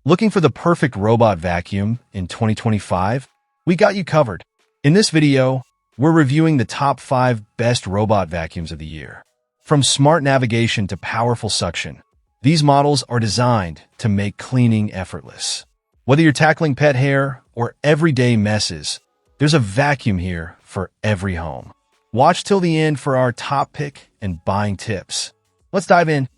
Looking for the perfect robot vacuum in 2025? We got you covered. In this video, we're reviewing the top 5 best robot vacuums of the year. From smart navigation to powerful suction, these models are designed to make cleaning effortless. Whether you're tackling pet hair or everyday messes, there's a vacuum here for every home. Watch till the end for our top pick and buying tips. Let's dive in.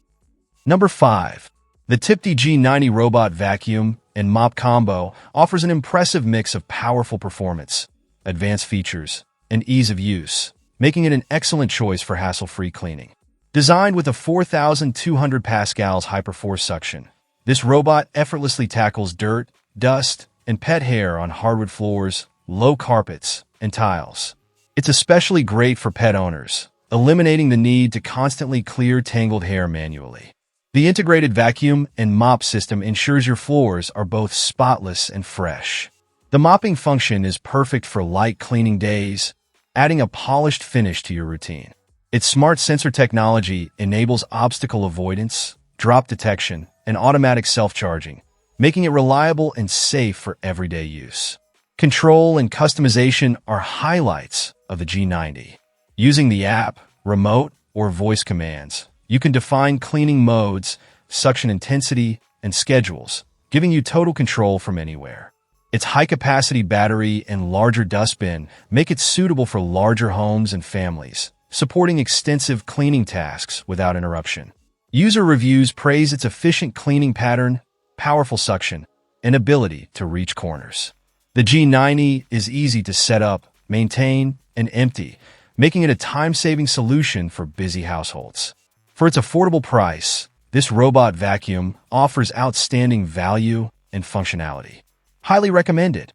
Number 5. The Tipti G90 Robot Vacuum and Mop Combo offers an impressive mix of powerful performance, advanced features, and ease of use, making it an excellent choice for hassle-free cleaning. Designed with a 4,200 pascals hyperforce suction, this robot effortlessly tackles dirt, dust, and pet hair on hardwood floors, low carpets, and tiles. It's especially great for pet owners, eliminating the need to constantly clear tangled hair manually. The integrated vacuum and mop system ensures your floors are both spotless and fresh. The mopping function is perfect for light cleaning days, adding a polished finish to your routine. Its smart sensor technology enables obstacle avoidance, drop detection, and automatic self-charging, making it reliable and safe for everyday use. Control and customization are highlights of the G90. Using the app, remote, or voice commands, you can define cleaning modes, suction intensity, and schedules, giving you total control from anywhere. Its high-capacity battery and larger dustbin make it suitable for larger homes and families, supporting extensive cleaning tasks without interruption. User reviews praise its efficient cleaning pattern, powerful suction, and ability to reach corners. The G90 is easy to set up, maintain, and empty, making it a time-saving solution for busy households. For its affordable price, this robot vacuum offers outstanding value and functionality. Highly recommended.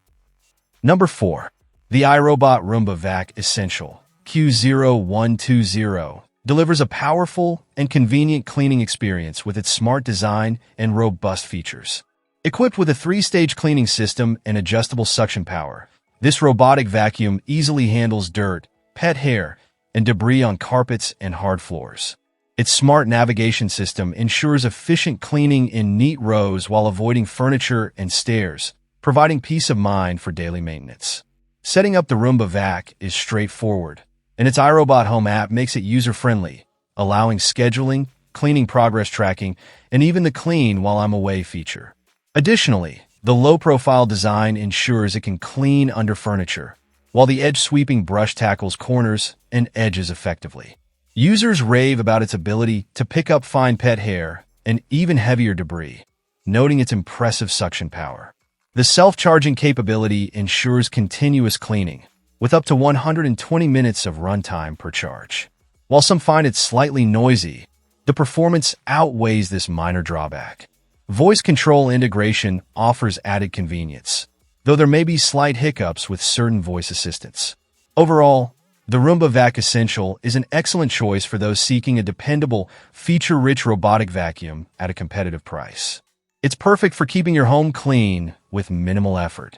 Number 4. The iRobot Roomba Vac Essential Q0120 delivers a powerful and convenient cleaning experience with its smart design and robust features. Equipped with a 3-stage cleaning system and adjustable suction power, this robotic vacuum easily handles dirt, pet hair, and debris on carpets and hard floors. Its smart navigation system ensures efficient cleaning in neat rows while avoiding furniture and stairs, providing peace of mind for daily maintenance. Setting up the Roomba Vac is straightforward, and its iRobot Home app makes it user-friendly, allowing scheduling, cleaning progress tracking, and even the clean while I'm away feature. Additionally, the low-profile design ensures it can clean under furniture, while the edge-sweeping brush tackles corners and edges effectively. Users rave about its ability to pick up fine pet hair and even heavier debris, noting its impressive suction power. The self-charging capability ensures continuous cleaning, with up to 120 minutes of runtime per charge. While some find it slightly noisy, the performance outweighs this minor drawback. Voice control integration offers added convenience, though there may be slight hiccups with certain voice assistants. Overall, the Roomba Vac Essential is an excellent choice for those seeking a dependable, feature-rich robotic vacuum at a competitive price. It's perfect for keeping your home clean with minimal effort.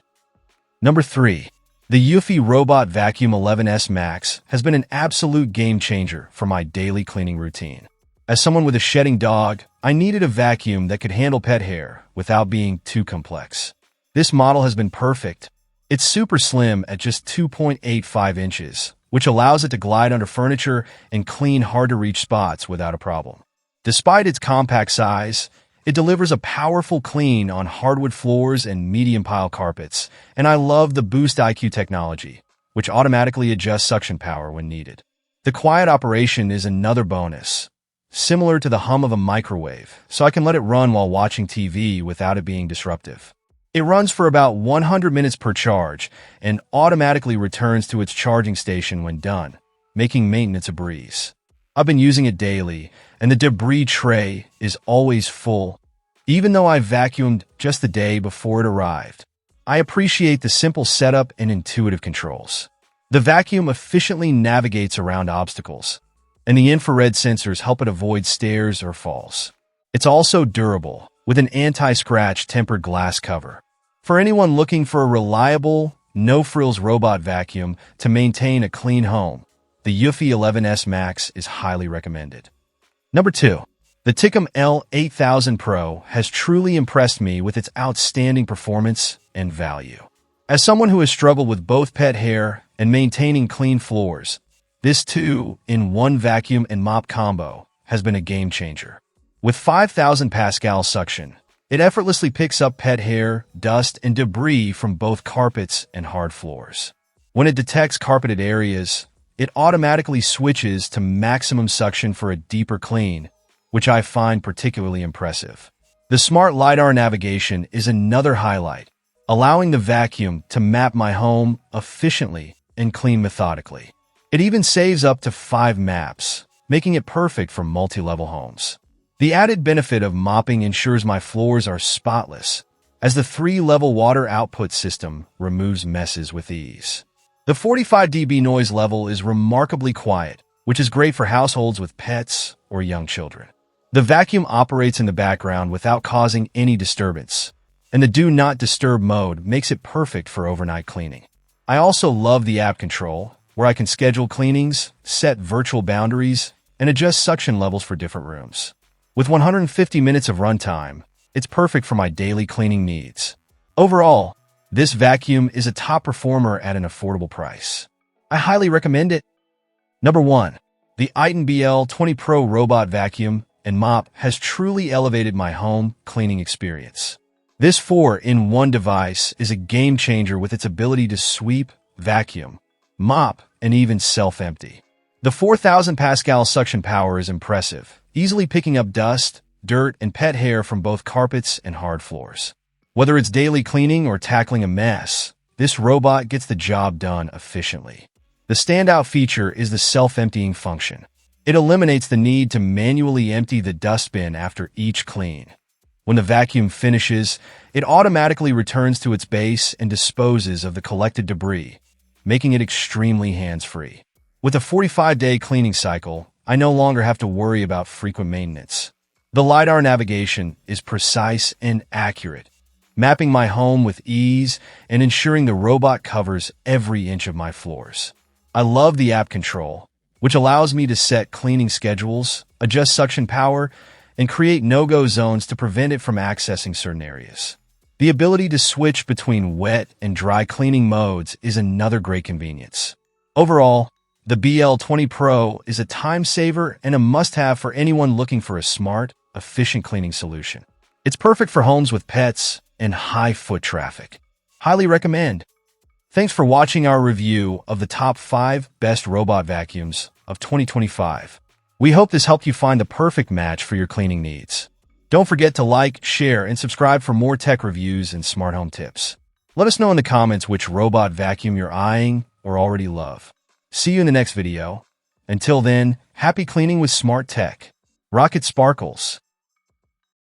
Number 3. The eufy Robot Vacuum 11S Max has been an absolute game-changer for my daily cleaning routine. As someone with a shedding dog, I needed a vacuum that could handle pet hair without being too complex. This model has been perfect. It's super slim at just 2.85 inches, which allows it to glide under furniture and clean hard-to-reach spots without a problem. Despite its compact size, it delivers a powerful clean on hardwood floors and medium-pile carpets, and I love the Boost IQ technology, which automatically adjusts suction power when needed. The quiet operation is another bonus, similar to the hum of a microwave, so I can let it run while watching TV without it being disruptive. It runs for about 100 minutes per charge and automatically returns to its charging station when done, making maintenance a breeze. I've been using it daily, and the debris tray is always full, even though I vacuumed just the day before it arrived. I appreciate the simple setup and intuitive controls. The vacuum efficiently navigates around obstacles, and the infrared sensors help it avoid stairs or falls. It's also durable, with an anti-scratch tempered glass cover. For anyone looking for a reliable, no-frills robot vacuum to maintain a clean home, the eufy 11S Max is highly recommended. Number 2. The Ticum L8000 Pro has truly impressed me with its outstanding performance and value. As someone who has struggled with both pet hair and maintaining clean floors, this 2-in-1 vacuum and mop combo has been a game changer. With 5,000 Pascal suction, it effortlessly picks up pet hair, dust, and debris from both carpets and hard floors. When it detects carpeted areas, it automatically switches to maximum suction for a deeper clean, which I find particularly impressive. The smart LiDAR navigation is another highlight, allowing the vacuum to map my home efficiently and clean methodically. It even saves up to 5 maps, making it perfect for multi-level homes. The added benefit of mopping ensures my floors are spotless, as the 3-level water output system removes messes with ease. The 45 dB noise level is remarkably quiet, which is great for households with pets or young children. The vacuum operates in the background without causing any disturbance, and the Do Not Disturb mode makes it perfect for overnight cleaning. I also love the app control, where I can schedule cleanings, set virtual boundaries, and adjust suction levels for different rooms. With 150 minutes of runtime, it's perfect for my daily cleaning needs. Overall, this vacuum is a top performer at an affordable price. I highly recommend it. Number 1. The Iton BL20 Pro Robot Vacuum and Mop has truly elevated my home cleaning experience. This 4-in-1 device is a game changer with its ability to sweep, vacuum, mop, and even self-empty. The 4,000 Pascal suction power is impressive, easily picking up dust, dirt, and pet hair from both carpets and hard floors. Whether it's daily cleaning or tackling a mess, this robot gets the job done efficiently. The standout feature is the self-emptying function. It eliminates the need to manually empty the dustbin after each clean. When the vacuum finishes, it automatically returns to its base and disposes of the collected debris, making it extremely hands-free. With a 45-day cleaning cycle, I no longer have to worry about frequent maintenance. The LiDAR navigation is precise and accurate, mapping my home with ease and ensuring the robot covers every inch of my floors. I love the app control, which allows me to set cleaning schedules, adjust suction power, and create no-go zones to prevent it from accessing certain areas. The ability to switch between wet and dry cleaning modes is another great convenience. Overall, the BL20 Pro is a time saver and a must-have for anyone looking for a smart, efficient cleaning solution. It's perfect for homes with pets and high foot traffic. Highly recommend. Thanks for watching our review of the top 5 best robot vacuums of 2025. We hope this helped you find the perfect match for your cleaning needs. Don't forget to like, share, and subscribe for more tech reviews and smart home tips. Let us know in the comments which robot vacuum you're eyeing or already love. See you in the next video. Until then, happy cleaning with smart tech. Rocket sparkles.